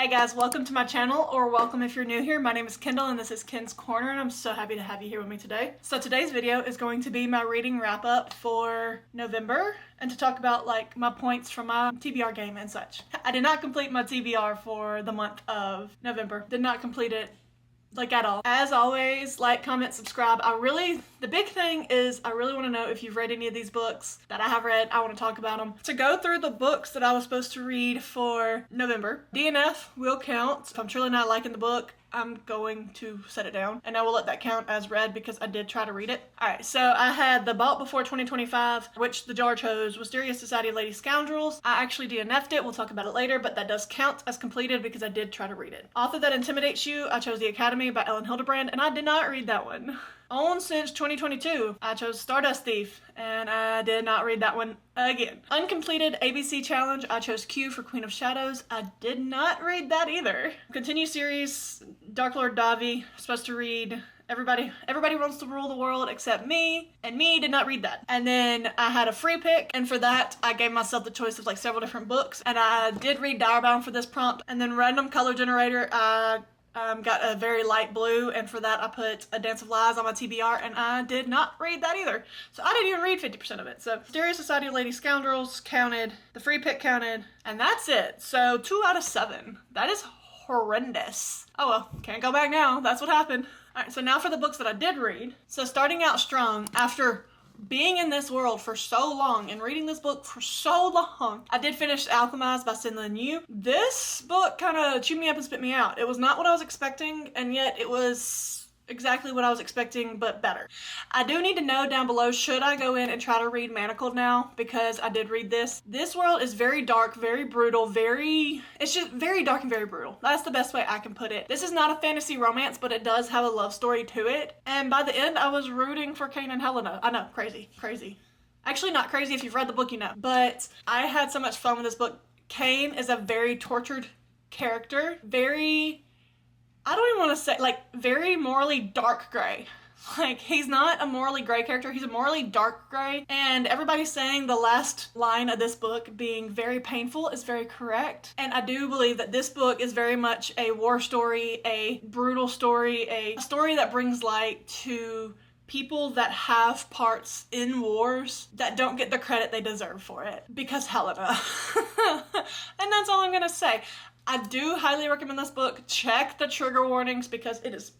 Hey guys, welcome to my channel, or welcome if you're new here. My name is Kendall and this is Ken's Corner, and I'm so happy to have you here with me today. So today's video is going to be my reading wrap up for November and to talk about like my points from my TBR game and such. I did not complete my TBR for the month of November. Did not complete it like at all. As always, like, comment, subscribe. The big thing is I really want to know if you've read any of these books that I have read. I want to talk about them. To go through the books that I was supposed to read for November, DNF will count. If I'm truly not liking the book, I'm going to set it down and I will let that count as read because I did try to read it. Alright, so I had the Bought Before 2025, which the jar chose Wisteria Society of Lady Scoundrels. I actually DNF'd it, we'll talk about it later, but that does count as completed because I did try to read it. Author That Intimidates You, I chose The Academy by Ellen Hildebrand, and I did not read that one. Owned since 2022, I chose Stardust Thief, and I did not read that one again. Uncompleted ABC Challenge, I chose Q for Queen of Shadows. I did not read that either. Continue series, Dark Lord Davi, supposed to read Everybody Wants to Rule the World except me, and me did not read that. And then I had a free pick, and for that I gave myself the choice of like several different books, and I did read Dire Bound for this prompt. And then Random Color Generator, I got a very light blue, and for that I put A Dance of Lies on my TBR, and I did not read that either. So I didn't even read 50% of it. So Wisteria Society of Lady Scoundrels counted, the free pick counted, and that's it. So 2 out of 7. That is horrendous. Oh well, can't go back now. That's what happened. Alright, so now for the books that I did read. So starting out strong, after being in this world for so long and reading this book for so long, I did finish Alchemised by Sin Yu. This book kind of chewed me up and spit me out. It was not what I was expecting, and yet it was exactly what I was expecting, but better. I do need to know down below, should I go in and try to read Manacled now? Because I did read this. This world is very dark, very brutal, it's just very dark and very brutal. That's the best way I can put it. This is not a fantasy romance, but it does have a love story to it. And by the end, I was rooting for Cain and Helena. I know, crazy. Actually not crazy, if you've read the book you know. But I had so much fun with this book. Cain is a very tortured character. I don't even want to say, like, very morally dark gray. Like, he's not a morally gray character, he's a morally dark gray. And everybody's saying the last line of this book being very painful is very correct. And I do believe that this book is very much a war story, a brutal story, a story that brings light to people that have parts in wars that don't get the credit they deserve for it. Because Helena. And that's all I'm gonna say. I do highly recommend this book. Check the trigger warnings because it is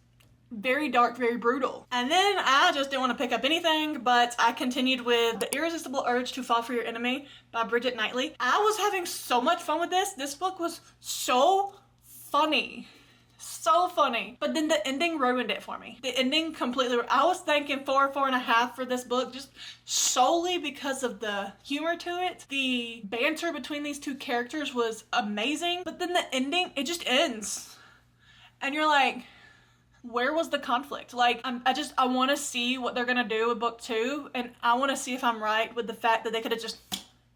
very dark, very brutal. And then I just didn't want to pick up anything, but I continued with The Irresistible Urge to Fall for Your Enemy by Bridget Knightley. I was having so much fun with this. This book was so funny. So funny. But then the ending ruined it for me. The ending completely, I was thinking 4.5 for this book just solely because of the humor to it. The banter between these two characters was amazing, but then the ending, it just ends. And you're like, where was the conflict? Like, I want to see what they're gonna do with book 2, and I want to see if I'm right with the fact that they could have just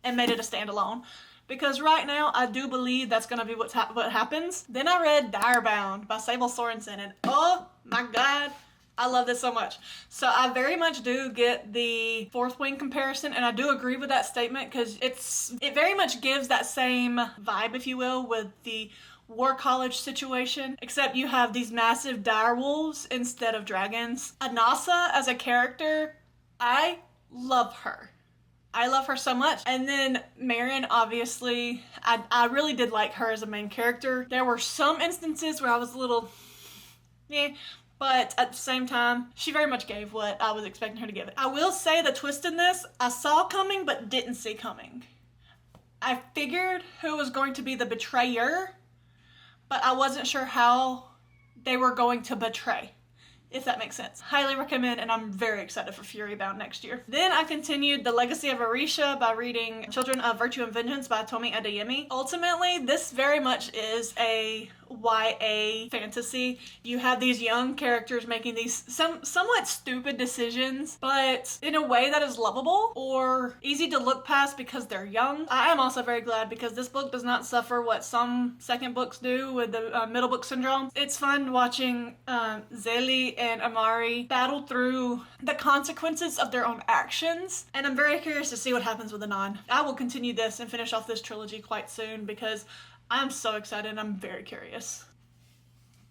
and made it a standalone. Because right now, I do believe that's going to be what happens. Then I read Dire Bound by Sable Sorensen, and oh my god, I love this so much. So I very much do get the Fourth Wing comparison, and I do agree with that statement because it very much gives that same vibe, if you will, with the War College situation, except you have these massive dire wolves instead of dragons. Anasa as a character, I love her. I love her so much. And then Marion, obviously, I really did like her as a main character. There were some instances where I was a little, but at the same time, she very much gave what I was expecting her to give it. I will say the twist in this, I saw coming but didn't see coming. I figured who was going to be the betrayer, but I wasn't sure how they were going to betray, if that makes sense. Highly recommend, and I'm very excited for Fury Bound next year. Then I continued The Legacy of Arisha by reading Children of Virtue and Vengeance by Tomi Adeyemi. Ultimately, this very much is a YA fantasy. You have these young characters making these somewhat stupid decisions, but in a way that is lovable or easy to look past because they're young. I am also very glad because this book does not suffer what some second books do with the middle book syndrome. It's fun watching Zélie and Amari battle through the consequences of their own actions, and I'm very curious to see what happens with Anon. I will continue this and finish off this trilogy quite soon because I'm so excited and I'm very curious.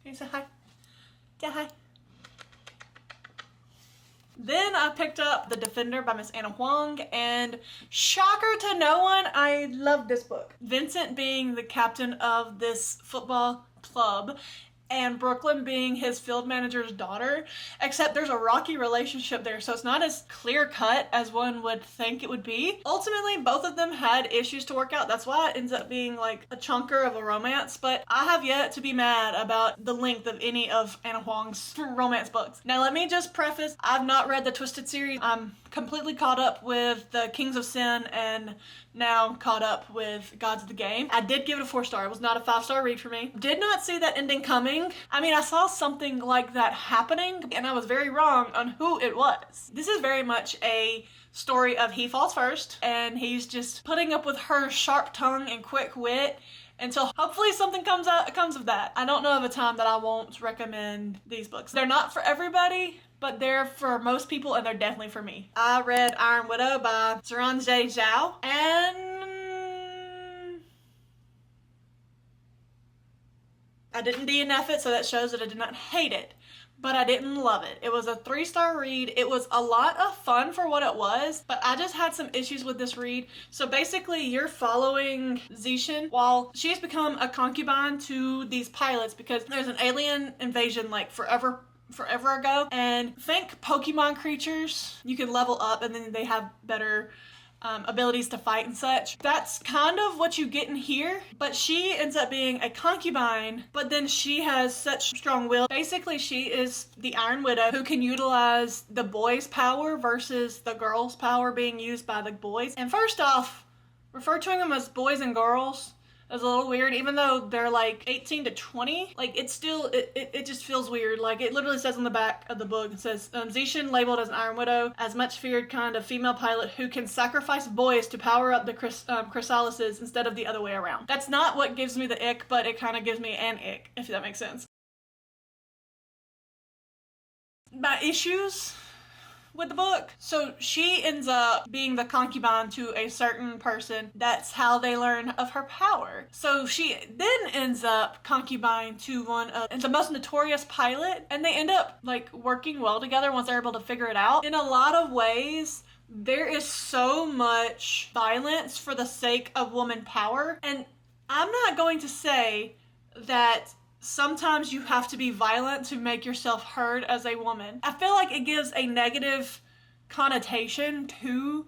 Can you say hi? Yeah, hi. Then I picked up The Defender by Miss Anna Huang, and shocker to no one, I love this book. Vincent being the captain of this football club, and Brooklyn being his field manager's daughter, except there's a rocky relationship there, so it's not as clear-cut as one would think it would be. Ultimately, both of them had issues to work out. That's why it ends up being like a chunker of a romance, but I have yet to be mad about the length of any of Anna Huang's romance books. Now, let me just preface, I've not read the Twisted series. I'm completely caught up with the Kings of Sin and now caught up with Gods of the Game. I did give it a 4-star. It was not a 5-star read for me. Did not see that ending coming. I mean, I saw something like that happening and I was very wrong on who it was. This is very much a story of he falls first and he's just putting up with her sharp tongue and quick wit until hopefully something comes of that. I don't know of a time that I won't recommend these books. They're not for everybody, but they're for most people and they're definitely for me. I read Iron Widow by Zhuangzi Zhao, and I didn't DNF it, so that shows that I did not hate it, but I didn't love it. It was a 3-star read. It was a lot of fun for what it was, but I just had some issues with this read. So basically you're following Zishin while she's become a concubine to these pilots because there's an alien invasion like forever ago, and think Pokemon creatures. You can level up and then they have better abilities to fight and such. That's kind of what you get in here, but she ends up being a concubine, but then she has such strong will. Basically, she is the Iron Widow who can utilize the boys' power versus the girls' power being used by the boys. And first off, refer to them as boys and girls is a little weird, even though they're like 18 to 20. Like, it's still, it just feels weird. Like, it literally says on the back of the book, it says, Zishin, labeled as an Iron Widow, as much feared kind of female pilot who can sacrifice boys to power up the chrysalises instead of the other way around. That's not what gives me the ick, but it kind of gives me an ick, if that makes sense. My issues with the book. So she ends up being the concubine to a certain person. That's how they learn of her power. So she then ends up concubine to one of the most notorious pilot, and they end up like working well together once they're able to figure it out. In a lot of ways, there is so much violence for the sake of woman power, and I'm not going to say that sometimes you have to be violent to make yourself heard as a woman. I feel like it gives a negative connotation to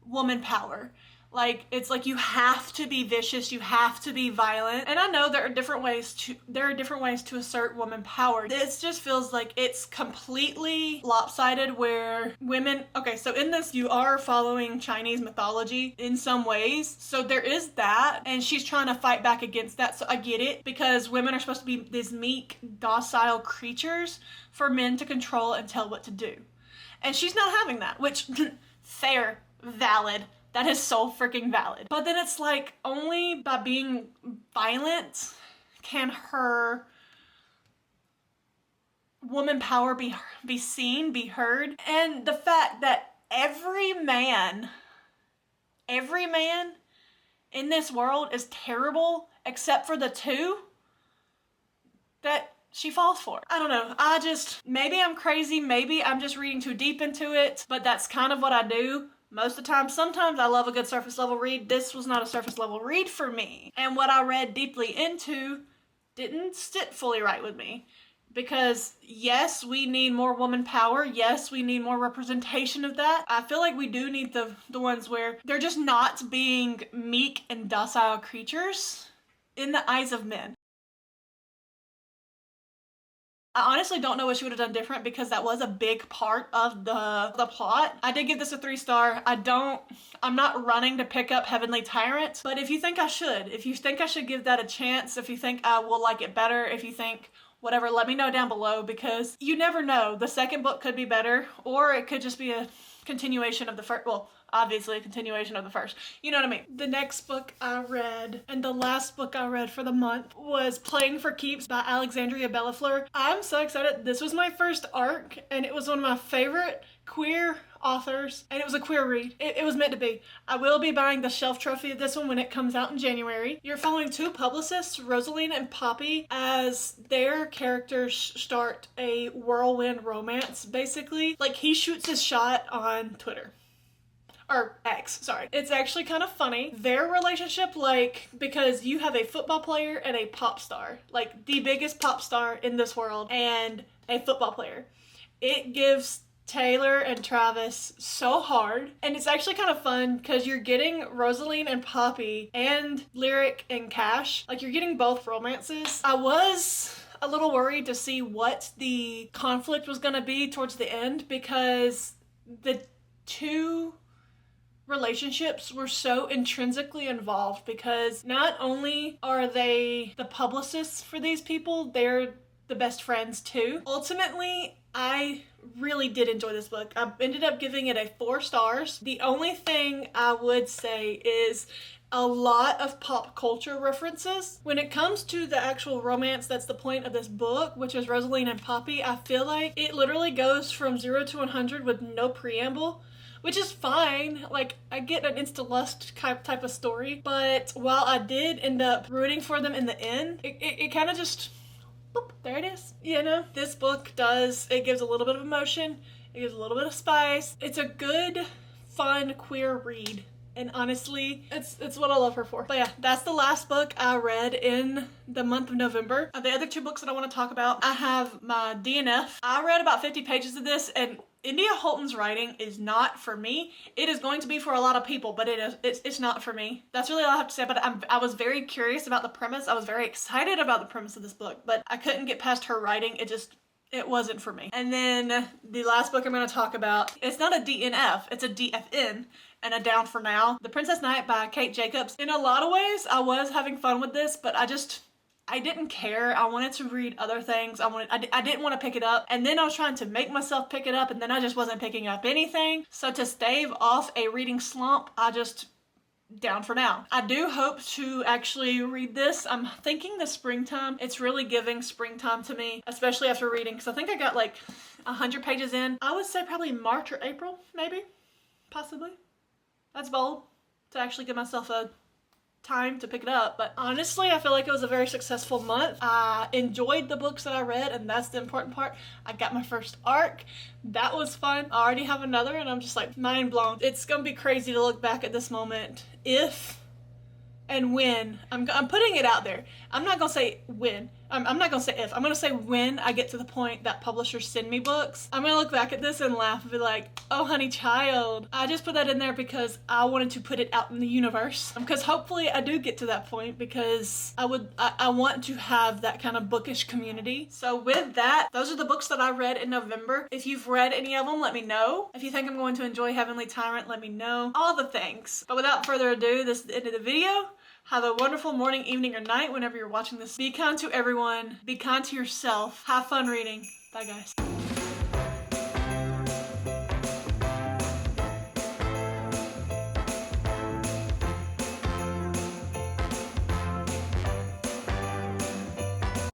woman power. Like, it's like you have to be vicious, you have to be violent. And I know there are different ways to assert woman power. This just feels like it's completely lopsided where women, okay, so in this you are following Chinese mythology in some ways. So there is that, and she's trying to fight back against that. So I get it, because women are supposed to be these meek, docile creatures for men to control and tell what to do. And she's not having that, which fair, valid. That is so freaking valid. But then it's like, only by being violent can her woman power be seen, be heard. And the fact that every man in this world is terrible except for the two that she falls for. I don't know. Maybe I'm crazy, maybe I'm just reading too deep into it, but that's kind of what I do most of the time. Sometimes I love a good surface level read. This was not a surface level read for me. And what I read deeply into didn't sit fully right with me. Because yes, we need more woman power. Yes, we need more representation of that. I feel like we do need the ones where they're just not being meek and docile creatures in the eyes of men. I honestly don't know what she would have done different, because that was a big part of the plot. I did give this a 3-star. I'm not running to pick up Heavenly Tyrant, but if you think I should give that a chance, if you think I will like it better, if you think whatever, let me know down below, because you never know. The second book could be better, or it could just be a continuation of the first, well, obviously a continuation of the first. You know what I mean? The next book I read, and the last book I read for the month, was Playing for Keeps by Alexandria Bellafleur. I'm so excited. This was my first arc, and it was one of my favorite queer authors, and it was a queer read. It was meant to be. I will be buying the shelf trophy of this one when it comes out in January. You're following two publicists, Rosaline and Poppy, as their characters start a whirlwind romance, basically. Like, he shoots his shot on Twitter. Or X, sorry. It's actually kind of funny. Their relationship, like, because you have a football player and a pop star. Like, the biggest pop star in this world and a football player. It gives Taylor and Travis so hard, and it's actually kind of fun because you're getting Rosaline and Poppy and Lyric and Cash. Like, you're getting both romances. I was a little worried to see what the conflict was going to be towards the end because the two relationships were so intrinsically involved, because not only are they the publicists for these people, they're the best friends too. Ultimately, I really did enjoy this book. I ended up giving it a 4 stars. The only thing I would say is a lot of pop culture references. When it comes to the actual romance that's the point of this book, which is Rosaline and Poppy, I feel like it literally goes from 0 to 100 with no preamble, which is fine. Like, I get an insta-lust type of story, but while I did end up rooting for them in the end, it kind of just, boop, there it is. You know, this book it gives a little bit of emotion, it gives a little bit of spice. It's a good, fun, queer read. And honestly, it's what I love her for. But yeah, that's the last book I read in the month of November. The other 2 books that I want to talk about, I have my DNF. I read about 50 pages of this, and India Holton's writing is not for me. It is going to be for a lot of people, but it's not for me. That's really all I have to say about it. I was very curious about the premise. I was very excited about the premise of this book, but I couldn't get past her writing. It wasn't for me. And then the last book I'm going to talk about, it's not a DNF, it's a DFN. And a down for now. The Princess Knight by Kate Jacobs. In a lot of ways, I was having fun with this, but I didn't care. I wanted to read other things. I didn't want to pick it up. And then I was trying to make myself pick it up, and then I just wasn't picking up anything. So to stave off a reading slump, down for now. I do hope to actually read this. I'm thinking the springtime. It's really giving springtime to me, especially after reading, because I think I got like 100 pages in. I would say probably March or April, maybe, possibly. That's bold to actually give myself a time to pick it up, but honestly, I feel like it was a very successful month. I enjoyed the books that I read, and that's the important part. I got my first arc. That was fun. I already have another, and I'm just like mind blown. It's gonna be crazy to look back at this moment if and when. I'm putting it out there. I'm not gonna say when. I'm not gonna say if. I'm gonna say when I get to the point that publishers send me books. I'm gonna look back at this and laugh and be like, oh honey child. I just put that in there because I wanted to put it out in the universe. Because hopefully I do get to that point, because I want to have that kind of bookish community. So with that, those are the books that I read in November. If you've read any of them, let me know. If you think I'm going to enjoy Heavenly Tyrant, let me know. All the things. But without further ado, this is the end of the video. Have a wonderful morning, evening, or night whenever you're watching this. Be kind to everyone. Be kind to yourself. Have fun reading. Bye, guys.